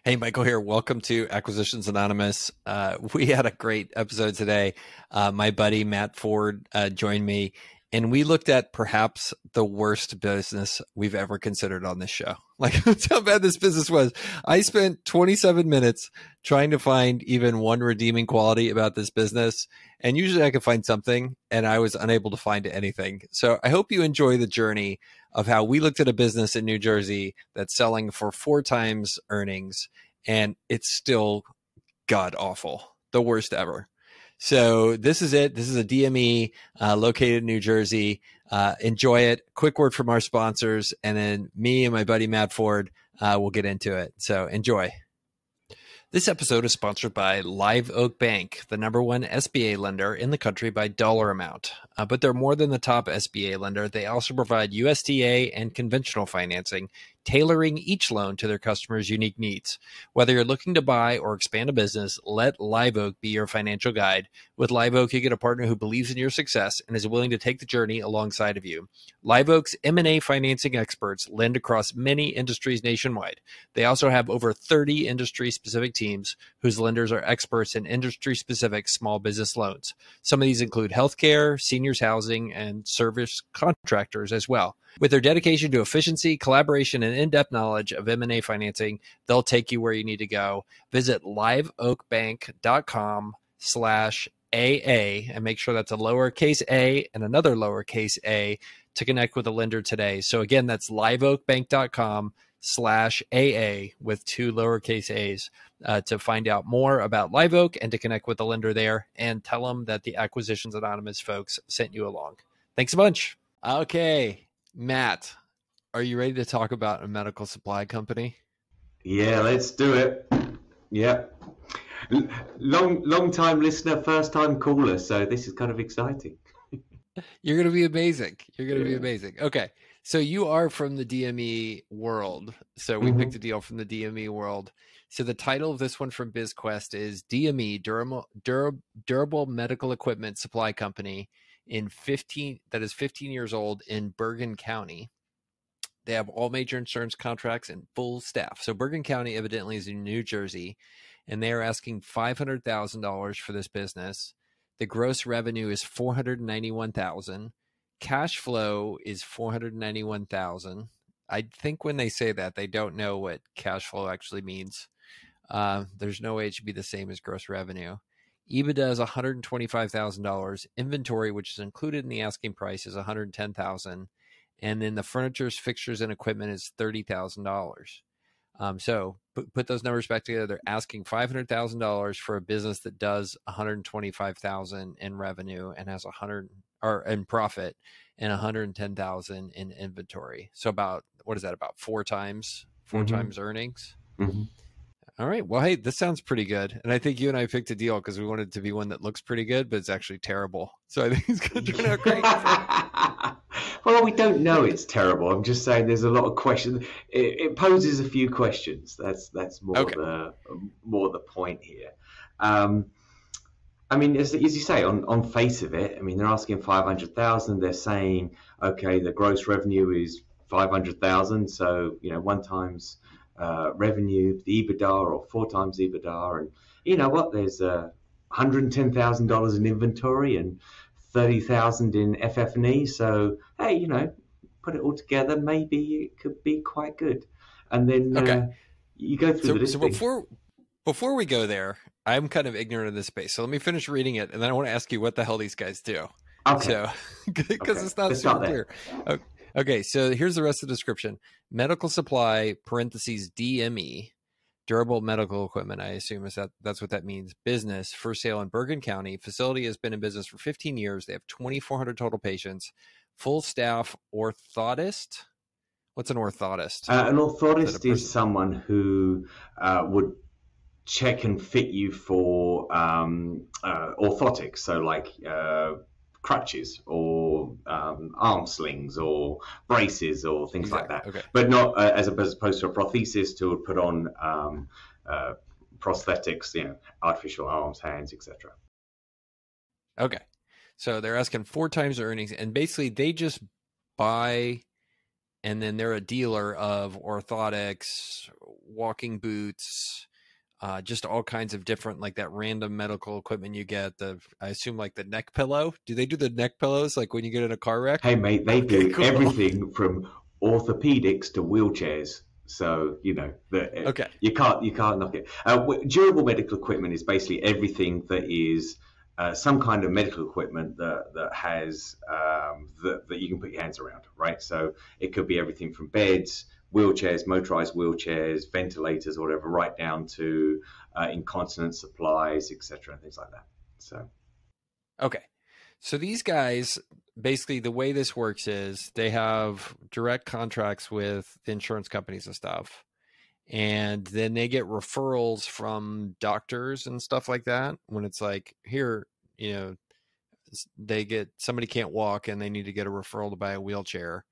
Hey, Michael here. Welcome to Acquisitions Anonymous. We had a great episode today. My buddy Matt Ford joined me, and we looked at perhaps the worst business we've ever considered on this show. Like, that's how bad this business was. I spent 27 minutes trying to find even one redeeming quality about this business, and usually I could find something, and I was unable to find anything. So I hope you enjoy the journey of how we looked at a business in New Jersey that's selling for 4 times earnings, and it's still god awful, the worst ever. So this is it. This is a DME located in New Jersey. Enjoy it. Quick word from our sponsors, and then me and my buddy Matt Ford will get into it. So enjoy. This episode is sponsored by Live Oak Bank, the #1 SBA lender in the country by dollar amount. But they're more than the top SBA lender. They also provide USDA and conventional financing, tailoring each loan to their customers' unique needs. Whether you're looking to buy or expand a business, let Live Oak be your financial guide. With Live Oak, you get a partner who believes in your success and is willing to take the journey alongside of you. Live Oak's M&A financing experts lend across many industries nationwide. They also have over 30 industry-specific teams whose lenders are experts in industry-specific small business loans. Some of these include healthcare, seniors housing, and service contractors as well. With their dedication to efficiency, collaboration, and in-depth knowledge of M&A financing, they'll take you where you need to go. Visit liveoakbank.com/AA and make sure that's a lowercase a and another lowercase a to connect with a lender today. So again, that's liveoakbank.com/AA with 2 lowercase a's to find out more about Live Oak and to connect with the lender there, and tell them that the Acquisitions Anonymous folks sent you along. Thanks a bunch. Okay. Matt, are you ready to talk about a medical supply company? Yeah, let's do it. Yeah. Long time listener, first time caller, so this is kind of exciting. You're going to be amazing. You're going to be amazing. Okay. So you are from the DME world. So we picked a deal from the DME world. So the title of this one from BizQuest is DME, Durable Medical Equipment Supply Company, that is 15 years old in Bergen County. They have all major insurance contracts and full staff. So Bergen County evidently is in New Jersey, and they are asking $500,000 for this business. The gross revenue is $491,000. Cash flow is $491,000. I think when they say that, they don't know what cash flow actually means. There's no way it should be the same as gross revenue. EBITDA is $125,000. Inventory, which is included in the asking price, is $110,000. And then the furniture's fixtures and equipment is $30,000. So put those numbers back together. They're asking $500,000 for a business that does $125,000 in revenue and has in profit and $110,000 in inventory. So about, what is that? About 4 times earnings. All right. Well, hey, this sounds pretty good. And I think you and I picked a deal because we wanted it to be one that looks pretty good, but it's actually terrible. So I think it's going to turn out great. Well, we don't know it's terrible. I'm just saying there's a lot of questions. It poses a few questions. That's more the point here. I mean, as you say, on face of it, I mean, they're asking 500,000. They're saying, okay, the gross revenue is 500,000. So, 1 times revenue, the EBITDA, or 4 times EBITDA. And you know what? There's $110,000 in inventory and 30,000 in FF&E. So, hey, put it all together, maybe it could be quite good. And then you go through the listing. So before we go there, I'm kind of ignorant of this space. So let me finish reading it, and then I want to ask you what the hell these guys do. Okay. So, because it's not super clear. Okay, so here's the rest of the description. Medical supply, parentheses, DME, durable medical equipment, I assume that's what that means. Business for sale in Bergen County. Facility has been in business for 15 years. They have 2,400 total patients. Full staff orthotist. What's an orthotist? An orthotist is someone who would check and fit you for orthotics. So like crutches or arm slings or braces or things like that. Okay. But not as opposed to a prosthesist who would put on prosthetics, artificial arms, hands, etc. Okay. So they're asking 4 times earnings, and basically they just buy and then they're a dealer of orthotics, walking boots, just all kinds of different, like that random medical equipment you get. I assume like the neck pillow. Do they do the neck pillows like when you get in a car wreck? Hey, mate, they Okay, do cool. everything from orthopedics to wheelchairs. So Okay. you can't knock it. Durable medical equipment is basically everything that is some kind of medical equipment that has that you can put your hands around, right? So it could be everything from beds, wheelchairs, motorized wheelchairs, ventilators, or whatever, right down to incontinence supplies, etc., and things like that. So Okay. So these guys, basically the way this works is they have direct contracts with the insurance companies and stuff. And then they get referrals from doctors and stuff like that. When it's like, here, somebody can't walk and they need to get a referral to buy a wheelchair,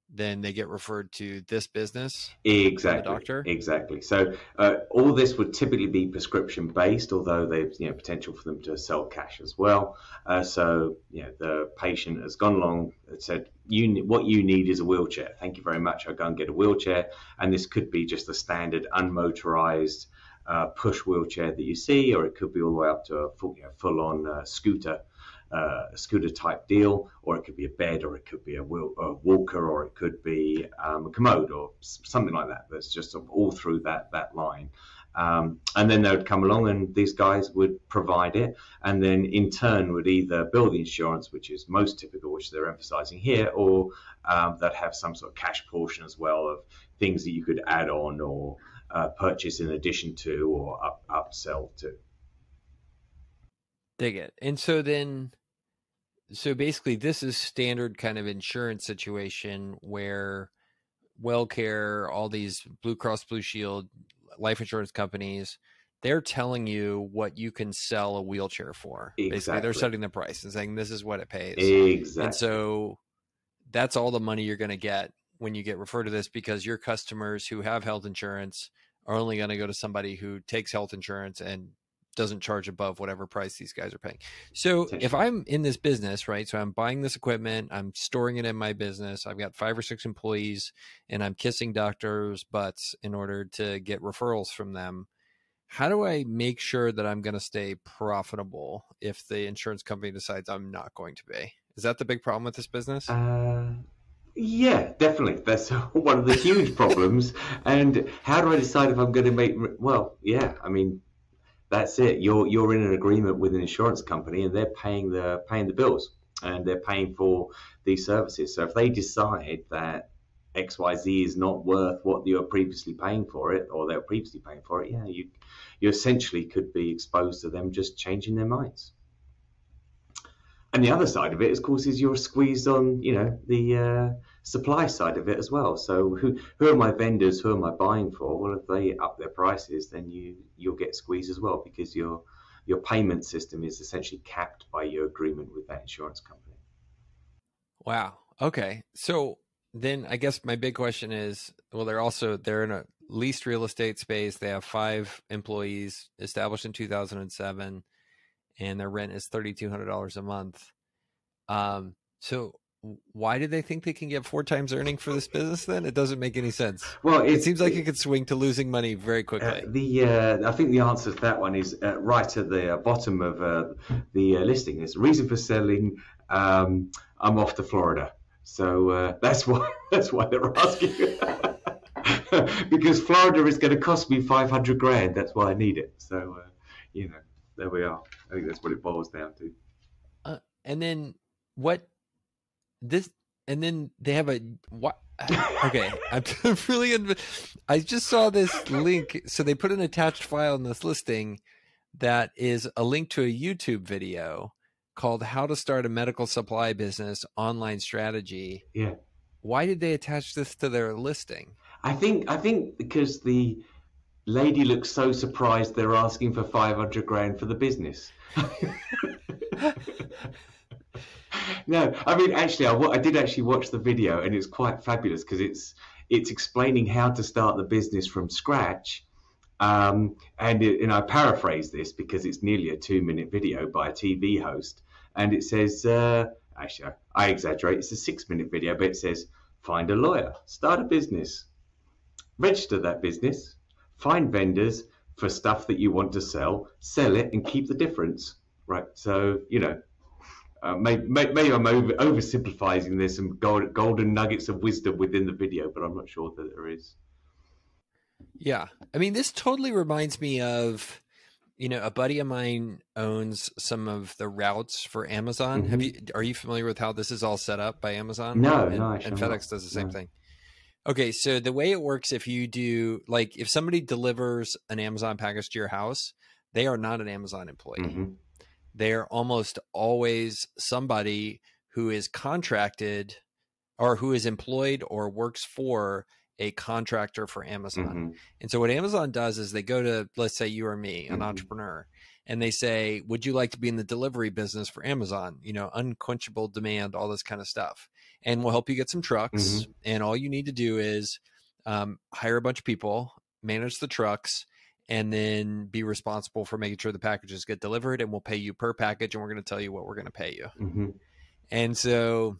then they get referred to this business from the doctor. Exactly. So all this would typically be prescription based, although there's potential for them to sell cash as well. So the patient has gone along and said, what you need is a wheelchair. Thank you very much. I'll go and get a wheelchair. And this could be just a standard unmotorized push wheelchair that you see, or it could be all the way up to a full on scooter. A scooter type deal, or it could be a bed, or it could be a walker, or it could be a commode, or something like that. That's just all through that line. And then they would come along and these guys would provide it, and then in turn would either bill the insurance, which is most typical, which they're emphasizing here, or that have some sort of cash portion as well of things that you could add on or purchase in addition to, or upsell to. Dig it. And so basically this is standard kind of insurance situation where WellCare, all these Blue Cross Blue Shield life insurance companies, they're telling you what you can sell a wheelchair for. Exactly. Basically, they're setting the price and saying this is what it pays. Exactly. And so that's all the money you're going to get when you get referred to this, because your customers who have health insurance are only going to go to somebody who takes health insurance and doesn't charge above whatever price these guys are paying. So if I'm in this business, right, so I'm buying this equipment, I'm storing it in my business, I've got 5 or 6 employees, and I'm kissing doctors' butts in order to get referrals from them, how do I make sure that I'm going to stay profitable if the insurance company decides I'm not going to be? Is that the big problem with this business? Yeah, definitely. That's one of the huge problems. And how do I decide if I'm going to make? Well, yeah, I mean, that's it. You're in an agreement with an insurance company, and they're paying the bills, and they're paying for these services. So if they decide that XYZ is not worth what you were previously paying for it, or they were previously paying for it, yeah, you essentially could be exposed to them just changing their minds. And the other side of it, of course, is you're squeezed on, the supply side of it as well. So who are my vendors? Who am I buying for? Well, if they up their prices, then you'll get squeezed as well, because your payment system is essentially capped by your agreement with that insurance company. Wow. Okay. So then I guess my big question is, well, they're in a leased real estate space. They have 5 employees, established in 2007. And their rent is $3,200 a month. So why do they think they can get 4 times earning for this business then? It doesn't make any sense. Well, it seems like it could swing to losing money very quickly. I think the answer to that one is right at the bottom of the listing. There's a reason for selling. I'm off to Florida. So that's why they're asking. Because Florida is going to cost me $500,000. That's why I need it. So, there we are. I think that's what it boils down to. And then and then they have what? Okay, I'm really. I just saw this link. So they put an attached file in this listing that is a link to a YouTube video called "How to Start a Medical Supply Business Online Strategy." Yeah. Why did they attach this to their listing? I think because the lady looks so surprised they're asking for $500,000 for the business. No, I mean, actually, I did actually watch the video, and it's quite fabulous because it's explaining how to start the business from scratch. And I paraphrase this because it's nearly a 2-minute video by a TV host, and it says, actually, I exaggerate. It's a 6-minute video, but it says, find a lawyer, start a business, register that business, find vendors for stuff that you want to sell it, and keep the difference. Right. So, maybe I'm oversimplifying. There's some golden nuggets of wisdom within the video, but I'm not sure that there is. Yeah. I mean, this totally reminds me of, a buddy of mine owns some of the routes for Amazon. Mm-hmm. Are you familiar with how this is all set up by Amazon? No, and FedEx not. does the same thing. Okay. So the way it works, if you do, like, if somebody delivers an Amazon package to your house, they are not an Amazon employee. Mm-hmm. They're almost always somebody who is contracted or who is employed or works for a contractor for Amazon. Mm-hmm. And so what Amazon does is they go to, let's say you or me, an entrepreneur, and they say, would you like to be in the delivery business for Amazon? Unquenchable demand, all this kind of stuff. And we'll help you get some trucks. And all you need to do is hire a bunch of people, manage the trucks, and then be responsible for making sure the packages get delivered, and we'll pay you per package, and we're going to tell you what we're going to pay you. And so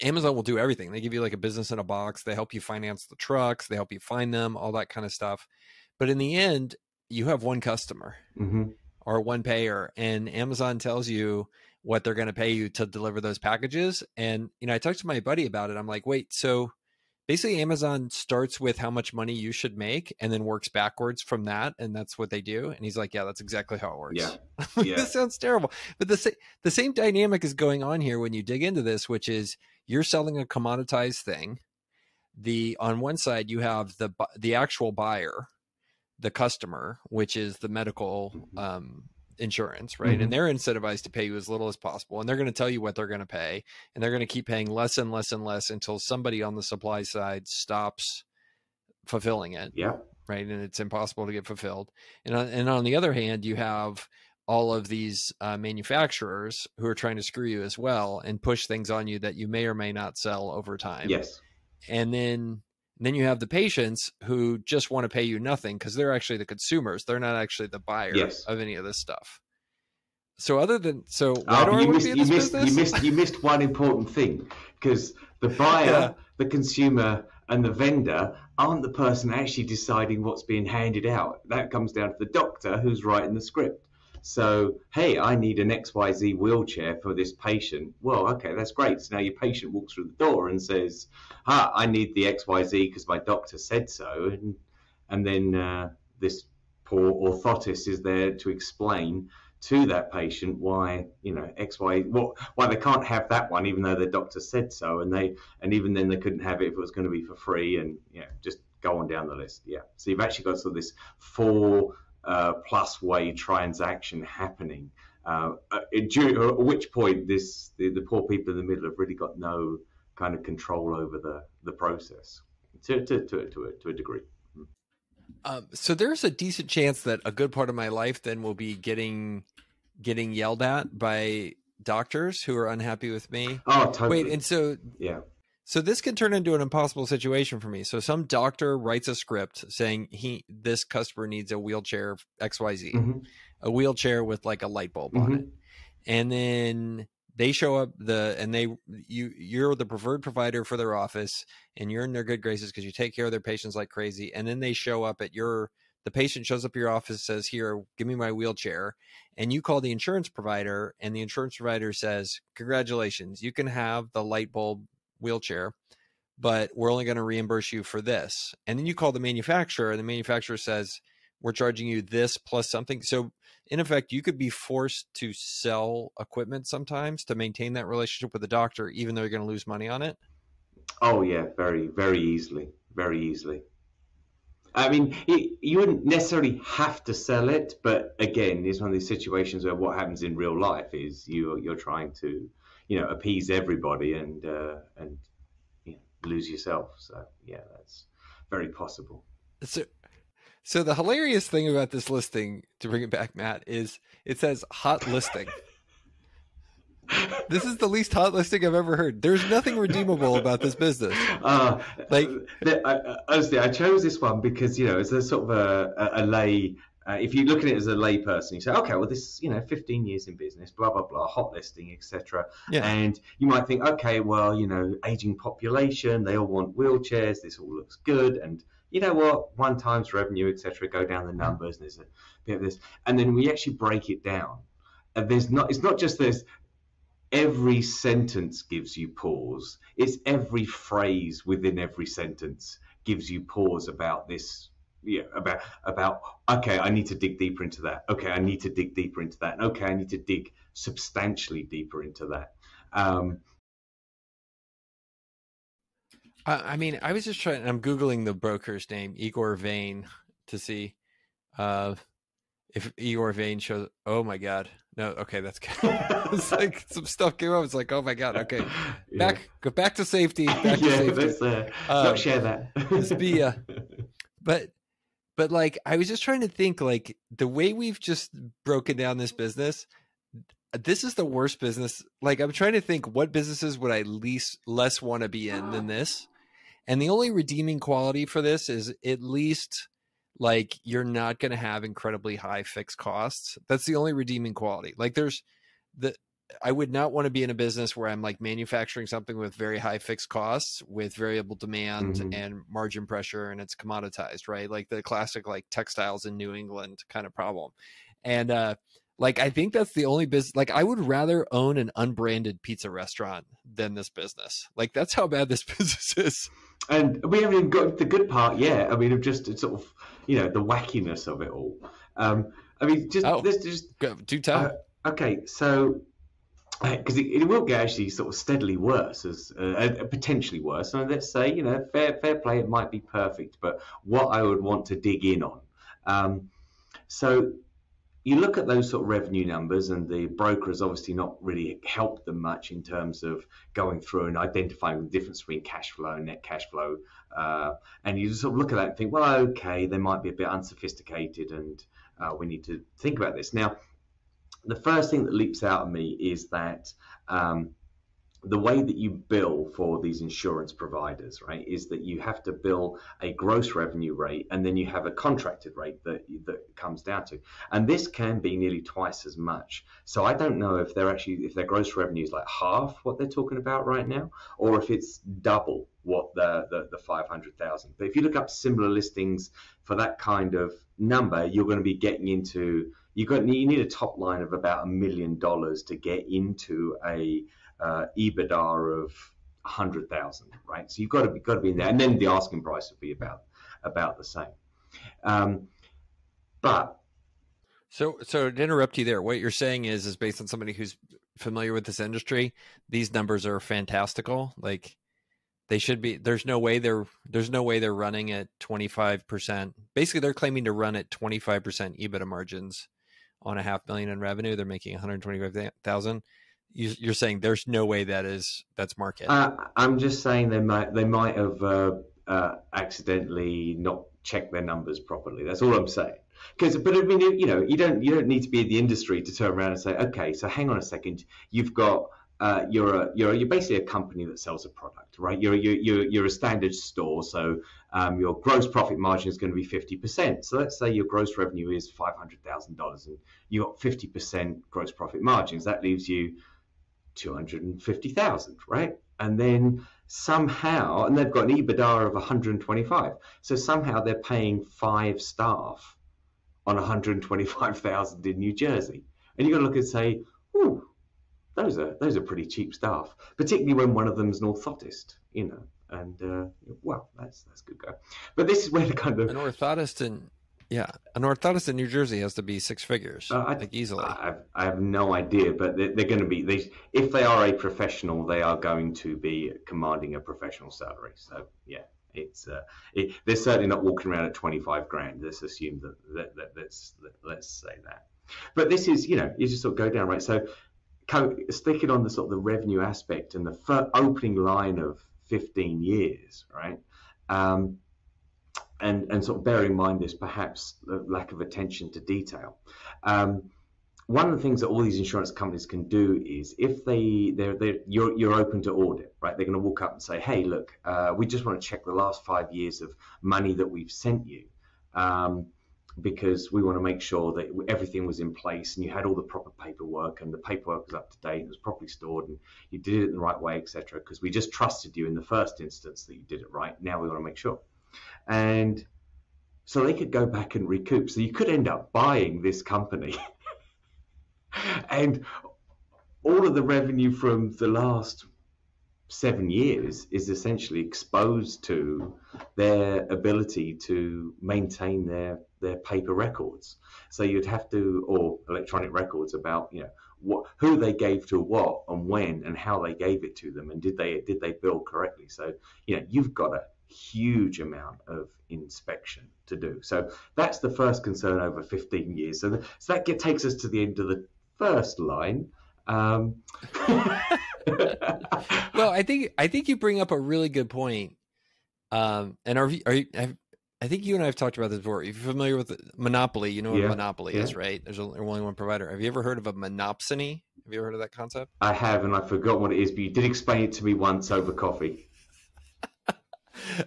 Amazon will do everything. They give you like a business in a box. They help you finance the trucks. They help you find them, all that kind of stuff. But in the end, you have one customer or one payer, and Amazon tells you what they're going to pay you to deliver those packages. And, I talked to my buddy about it. I'm like, wait, so basically Amazon starts with how much money you should make and then works backwards from that. And that's what they do. And he's like, yeah, that's exactly how it works. Yeah. This sounds terrible. But the same dynamic is going on here when you dig into this, which is you're selling a commoditized thing. On one side, you have the actual buyer, the customer, which is the medical insurance, right? And they're incentivized to pay you as little as possible. And they're going to tell you what they're going to pay. And they're going to keep paying less and less and less until somebody on the supply side stops fulfilling it. Yeah. Right. And it's impossible to get fulfilled. And on the other hand, you have all of these manufacturers who are trying to screw you as well and push things on you that you may or may not sell over time. Yes. And then you have the patients who just want to pay you nothing because they're actually the consumers. They're not actually the buyer of any of this stuff. So why do I want to be in this business? You missed one important thing, because the buyer, the consumer, and the vendor aren't the person actually deciding what's being handed out. That comes down to the doctor who's writing the script. So, hey, I need an XYZ wheelchair for this patient. Well, okay, that's great. So now your patient walks through the door and says, I need the XYZ because my doctor said so. And then this poor orthotist is there to explain to that patient why, why they can't have that one, even though their doctor said so. And even then they couldn't have it if it was going to be for free, and, just go on down the list. Yeah. So you've actually got sort of this 4 plus way transaction happening, at which point the poor people in the middle have really got no kind of control over the process to a degree. So there's a decent chance that a good part of my life then will be getting yelled at by doctors who are unhappy with me. Oh, totally. Wait, and so So this can turn into an impossible situation for me. So some doctor writes a script saying this customer needs a wheelchair XYZ, a wheelchair with like a light bulb on it. And then they show up you're the preferred provider for their office, and you're in their good graces because you take care of their patients like crazy. And then they show up at the patient shows up at your office, says, here, give me my wheelchair. And you call the insurance provider, and the insurance provider says, congratulations, you can have the light bulb wheelchair, but we're only going to reimburse you for this. And then you call the manufacturer, and the manufacturer says, we're charging you this plus something. So in effect, you could be forced to sell equipment sometimes to maintain that relationship with the doctor, even though you're going to lose money on it. Oh yeah, very, very easily, very easily. I mean, you wouldn't necessarily have to sell it, but again, it's one of these situations where what happens in real life is you're trying to, appease everybody and lose yourself. So yeah, that's very possible. So the hilarious thing about this listing, to bring it back, Matt, is it says hot listing. This is the least hot listing I've ever heard. There's nothing redeemable about this business. Honestly, I chose this one because it's a sort of a lay If you look at it as a layperson, you say, okay, well, this, 15 years in business, blah, blah, blah, hot listing, etc. Yeah. And you might think, okay, well, aging population, they all want wheelchairs, this all looks good. And you know what, 1 times revenue, etc., go down the numbers, and there's a bit of this. And then we actually break it down. And it's not just this, every sentence gives you pause. It's every phrase within every sentence gives you pause about this. Yeah, about okay, I need to dig deeper into that. Okay, I need to dig deeper into that. Okay, I need to dig substantially deeper into that. I mean, I was just trying. I'm googling the broker's name, Igor Vane, to see if Igor Vane shows. Oh my God, no. Okay, that's good. It's like some stuff came up. It's like, oh my God. Okay, go back to safety. Back to safety. Let's not share that. Let's be But like, I was just trying to think, like, the way we've just broken down this business, this is the worst business. Like, I'm trying to think, what businesses would I less want to be in than this? And the only redeeming quality for this is at least, like, you're not going to have incredibly high fixed costs. That's the only redeeming quality. Like, I would not want to be in a business where I'm like manufacturing something with very high fixed costs with variable demand and margin pressure, and it's commoditized, right? Like the classic like textiles in New England kind of problem. And like, I think that's the only business. Like, I would rather own an unbranded pizza restaurant than this business. Like, that's how bad this business is. And we haven't even got the good part yet. I mean, of just sort of, the wackiness of it all. I mean, do tell. Okay, so because it will get actually sort of steadily worse, as potentially worse. And let's say, fair play, it might be perfect, but what I would want to dig in on. So you look at those sort of revenue numbers, and the broker has obviously not really helped them much in terms of going through and identifying the difference between cash flow and net cash flow. And you sort of look at that and think, well, okay, they might be a bit unsophisticated, and we need to think about this. Now, the first thing that leaps out at me is that the way that you bill for these insurance providers, right, is that you have to bill a gross revenue rate, and then you have a contracted rate that comes down to, and this can be nearly twice as much. So I don't know if their gross revenue is like half what they're talking about right now, or if it's double what the 500,000. But if you look up similar listings for that kind of number, you're going to be getting into you need a top line of about $1 million to get into a EBITDA of 100,000, right? So you've got to be in there, and then the asking price would be about the same. But so to interrupt you there, what you're saying is based on somebody who's familiar with this industry, these numbers are fantastical. Like, they should be. There's no way they're running at 25%. Basically, they're claiming to run at 25% EBITDA margins on $500,000 in revenue. They're making 125,000. You're saying there's no way that's market. I'm just saying they might have accidentally not checked their numbers properly. That's all I'm saying. But I mean, you don't need to be in the industry to turn around and say, okay, so hang on a second, you've got you're basically a company that sells a product, right? You're a standard store, so your gross profit margin is going to be 50%. So let's say your gross revenue is $500,000, and you got 50% gross profit margins. That leaves you 250,000, right? And then somehow, and they've got an EBITDA of 125. So somehow they're paying 5 staff on 125,000 in New Jersey. And you've got to look and say, ooh, those are pretty cheap staff, particularly when one of them is an orthotist, and well, that's good go. But this is where the kind of an orthotist in New Jersey has to be 6 figures, like easily. I have no idea, but they're going to be. If they are a professional, they are going to be commanding a professional salary. So yeah, they're certainly not walking around at 25 grand. Let's assume let's say that. But this is, you just sort of go down, right? So stick it on the sort of the revenue aspect and the opening line of 15 years, right? And sort of bear in mind this perhaps lack of attention to detail. One of the things that all these insurance companies can do is, if you're open to audit, right? They're going to walk up and say, hey, look, we just want to check the last 5 years of money that we've sent you. because we want to make sure that everything was in place and you had all the proper paperwork and the paperwork was up to date and it was properly stored and you did it in the right way, etc. Because we just trusted you in the first instance that you did it right. Now we want to make sure. And so they could go back and recoup. So you could end up buying this company and all of the revenue from the last 7 years is essentially exposed to their ability to maintain their paper records. So you'd have to, or electronic records about, who they gave to what and when and how they gave it to them and did they bill correctly. So you've got a huge amount of inspection to do. So that's the first concern over 15 years. So that takes us to the end of the first line. Well, I think you bring up a really good point. And I think you and I have talked about this before. If you're familiar with Monopoly, you know what a monopoly is, right? There's only one provider. Have you ever heard of a monopsony? Have you ever heard of that concept? I have, and I forgot what it is, but you did explain it to me once over coffee.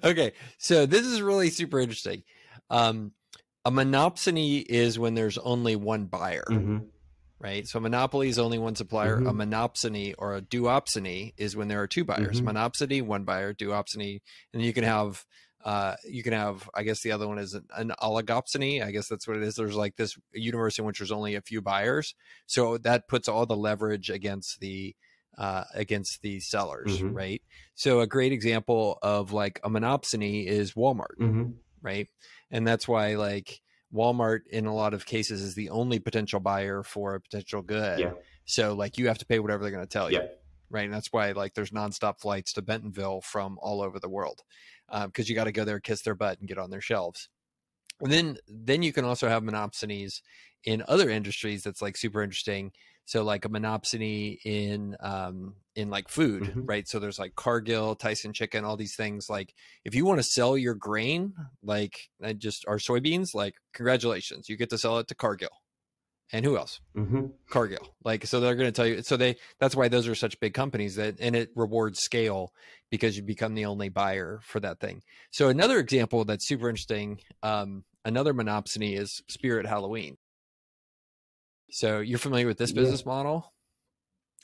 Okay, so this is really super interesting. A monopsony is when there's only one buyer. Mm-hmm. Right. So monopoly is only one supplier. Mm-hmm. A monopsony or a duopsony is when there are two buyers. Mm-hmm. Monopsony, one buyer, duopsony. And you can have, I guess the other one is an oligopsony. I guess that's what it is. There's like this universe in which there's only a few buyers. So that puts all the leverage against the sellers. Mm-hmm. Right. So a great example of like a monopsony is Walmart. Mm-hmm. Right. And that's why like Walmart in a lot of cases is the only potential buyer for a potential good. Yeah. So like you have to pay whatever they're going to tell you. Yeah. Right. And that's why like there's nonstop flights to Bentonville from all over the world because you got to go there, kiss their butt and get on their shelves. And then you can also have monopsonies in other industries. That's like super interesting. So like a monopsony in like food, mm-hmm. right? So there's like Cargill, Tyson Chicken, all these things. Like if you want to sell your grain, like just our soybeans, like congratulations, you get to sell it to Cargill. And who else? Mm-hmm. Cargill. Like, so they're going to tell you, so that's why those are such big companies and it rewards scale because you become the only buyer for that thing. So another example that's super interesting, another monopsony is Spirit Halloween. So you're familiar with this business model?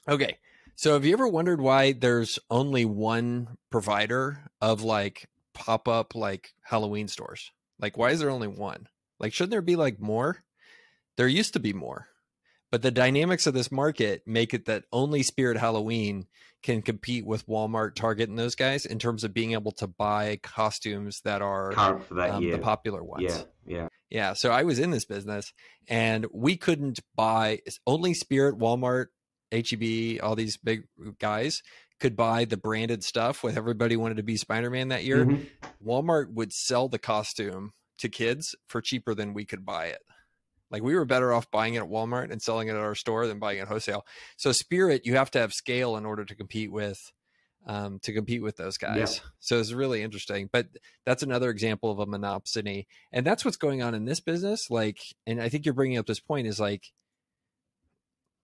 Okay. So have you ever wondered why there's only one provider of like pop-up like Halloween stores? Like, why is there only one? Like, shouldn't there be like more? There used to be more, but the dynamics of this market make it that only Spirit Halloween can compete with Walmart, Target, and those guys in terms of being able to buy costumes that are current for that year. The popular ones. Yeah. So I was in this business and we couldn't buy only Spirit, Walmart, H-E-B, all these big guys could buy the branded stuff with everybody wanted to be Spider-Man that year. Mm-hmm. Walmart would sell the costume to kids for cheaper than we could buy it. Like we were better off buying it at Walmart and selling it at our store than buying it wholesale. So Spirit, you have to have scale in order to compete with those guys. Yeah. So it's really interesting, but that's another example of a monopsony. And that's what's going on in this business. Like, and I think you're bringing up this point is like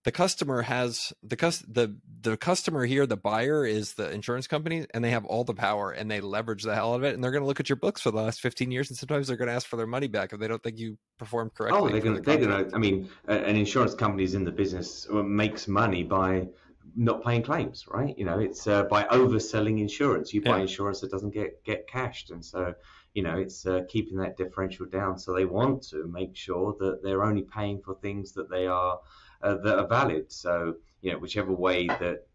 the customer has the customer here, the buyer is the insurance company and they have all the power and they leverage the hell out of it. And they're going to look at your books for the last 15 years. And sometimes they're going to ask for their money back if they don't think you performed correctly. Oh, they're going to, I mean, an insurance company is in the business makes money by not paying claims, right? It's by overselling insurance. You buy insurance that doesn't get cashed. And so, it's keeping that differential down. So they want to make sure that they're only paying for things that they are that are valid. So, whichever way that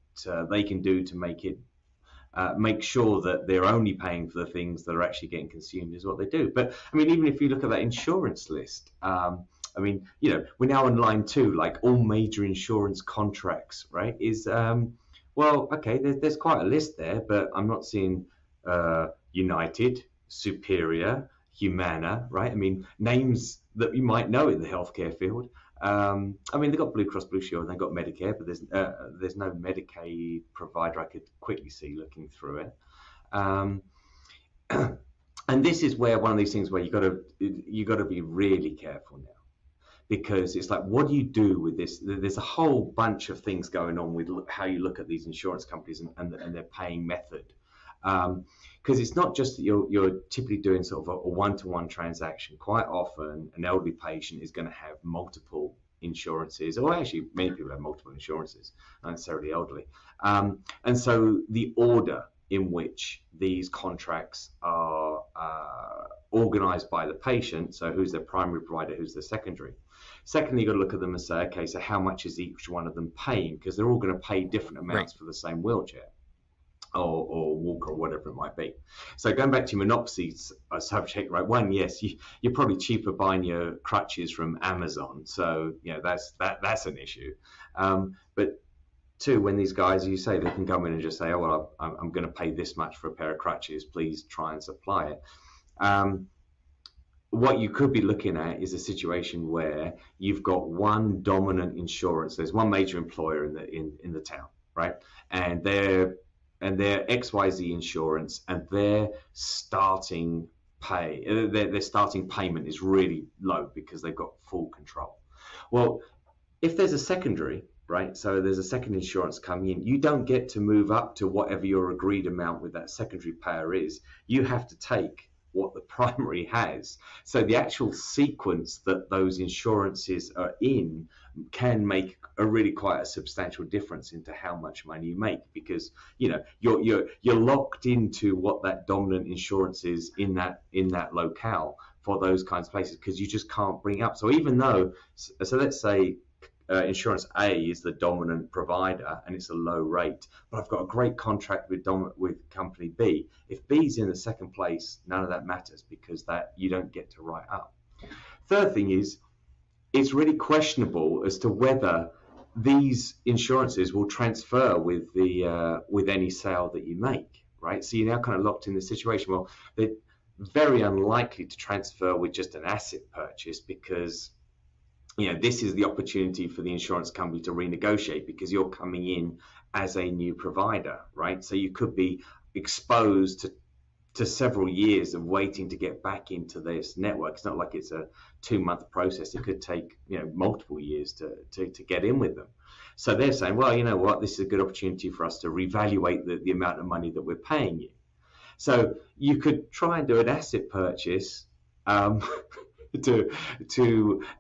they can do to make it, make sure that they're only paying for the things that are actually getting consumed is what they do. But I mean, even if you look at that insurance list, I mean, we're now on line 2, like all major insurance contracts, right? Is, well, okay, there's quite a list there, but I'm not seeing United, Superior, Humana, right? I mean, names that you might know in the healthcare field. I mean, they've got Blue Cross Blue Shield and they've got Medicare, but there's no Medicaid provider I could quickly see looking through it. And this is where one of these things where you got to be really careful now, because it's like, what do you do with this? There's a whole bunch of things going on with how you look at these insurance companies and their paying method. because it's not just that you're typically doing sort of a one-to-one transaction. Quite often, an elderly patient is going to have multiple insurances, or actually many people have multiple insurances, not necessarily elderly. And so the order in which these contracts are organized by the patient, so who's their primary provider, who's their secondary. Secondly, you've got to look at them and say, okay, so how much is each one of them paying? Because they're all going to pay different amounts for the same wheelchair or walker or whatever it might be. So going back to your Monopsony subject, right? One, yes, you're probably cheaper buying your crutches from Amazon, so that's an issue. But two, when these guys, you say, they can come in and just say, oh well, I'm going to pay this much for a pair of crutches, please try and supply it. What you could be looking at is a situation where you've got one dominant insurance. There's one major employer in the town, right? And they're XYZ insurance, and their starting their starting payment is really low because they've got full control. Well, if there's a secondary, right? So there's a second insurance coming in, you don't get to move up to whatever your agreed amount with that secondary payer is. You have to take what the primary has. So the actual sequence that those insurances are in can make a really quite a substantial difference into how much money you make, because you're locked into what that dominant insurance is in that locale for those kinds of places, because you just can't bring up. So even though, so let's say insurance A is the dominant provider and it's a low rate, but I've got a great contract with company B. If B's in the second place, none of that matters, because that you don't get to write up. Third thing is, it's really questionable as to whether these insurances will transfer with any sale that you make, right? So you're now kind of locked in the situation. Well, they're very unlikely to transfer with just an asset purchase, because this is the opportunity for the insurance company to renegotiate, because you're coming in as a new provider, right? So you could be exposed to several years of waiting to get back into this network. It's not like it's a 2-month process. It could take multiple years to get in with them. So they're saying, well, you know what, this is a good opportunity for us to reevaluate the amount of money that we're paying you. So you could try and do an asset purchase to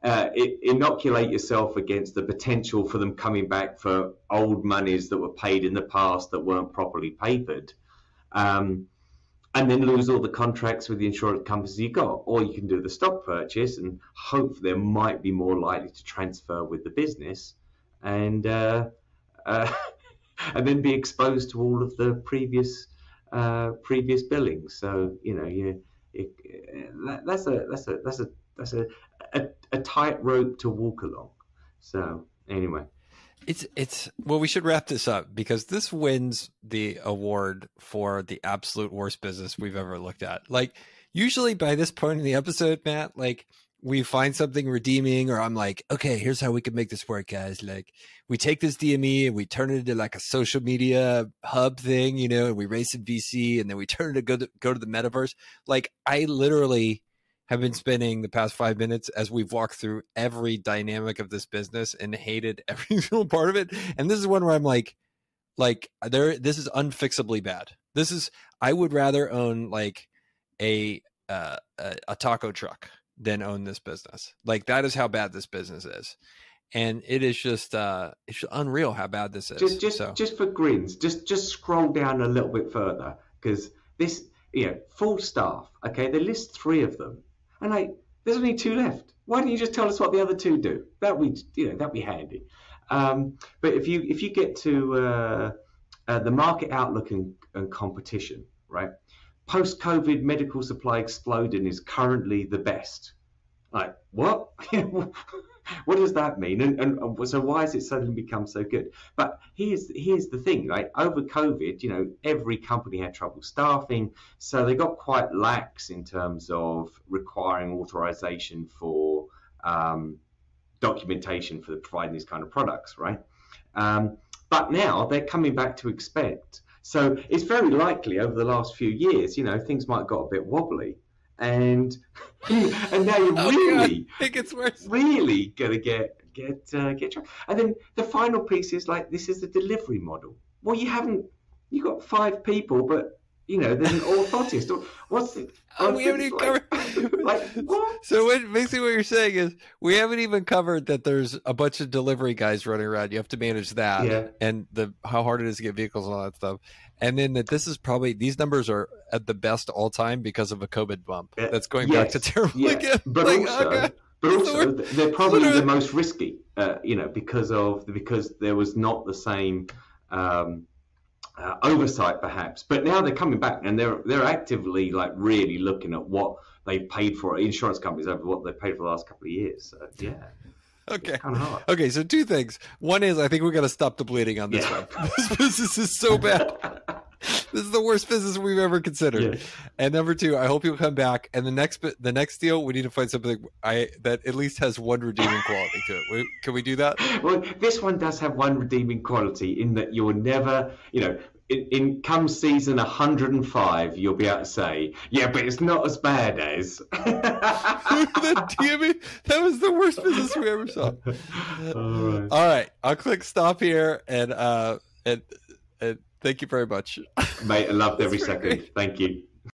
inoculate yourself against the potential for them coming back for old monies that were paid in the past that weren't properly papered, and then lose all the contracts with the insurance companies you got. Or you can do the stock purchase and hope there might be more likely to transfer with the business, and then be exposed to all of the previous billings. So that's a tightrope to walk along. So anyway, well, we should wrap this up, because this wins the award for the absolute worst business we've ever looked at. Like, usually by this point in the episode, Matt, like, we find something redeeming, or I'm like, okay, here's how we can make this work, guys. Like, we take this DME and we turn it into like a social media hub thing, and we raise some VC, and then we turn it to go to the metaverse. Like, I literally have been spending the past 5 minutes as we've walked through every dynamic of this business and hated every single part of it. And this is one where I'm like this is unfixably bad. I would rather own like a taco truck than own this business. Like, that is how bad this business is. And it is just it's unreal how bad this is. Just for grins, just scroll down a little bit further, because this, full staff. Okay, they list 3 of them, and there's only 2 left. Why don't you just tell us what the other 2 do? That'd be handy. But if you get to the market outlook and competition, right? Post-COVID medical supply exploding is currently the best. Like, what? What does that mean? And so why has it suddenly become so good? But here's the thing, right? Over COVID, every company had trouble staffing, so they got quite lax in terms of requiring authorization for documentation for providing these kind of products, right? But now they're coming back to expect. So it's very likely over the last few years, things might have got a bit wobbly. And now you're really, it gets worse. Really gonna get track. And then the final piece is, like, this is the delivery model. Well, you got 5 people, but there's an orthotist. What's it? We haven't even covered. Like what? So basically what you're saying is we haven't even covered that there's a bunch of delivery guys running around. You have to manage that, and how hard it is to get vehicles and all that stuff. And then that this is probably, these numbers are at the best all time because of a COVID bump. That's going back to terrible again. But also, they're probably the most risky, because there was not the same oversight, perhaps. But now they're coming back, and they're actively like really looking at what they paid for insurance companies over what they paid for the last couple of years. So, yeah. Okay. Kind of hard. Okay. So 2 things. One is I think we got to stop the bleeding on this one. This business is so bad. This is the worst business we've ever considered. Yeah. And number 2, I hope you'll come back. And the next deal, we need to find something that at least has one redeeming quality to it. Can we do that? Well, this one does have one redeeming quality in that you'll never, in come season 105, you'll be able to say, yeah, but it's not as bad as. Damn it. That was the worst business we ever saw. All right. I'll click stop here and thank you very much. Mate, I loved every second. Great. Thank you.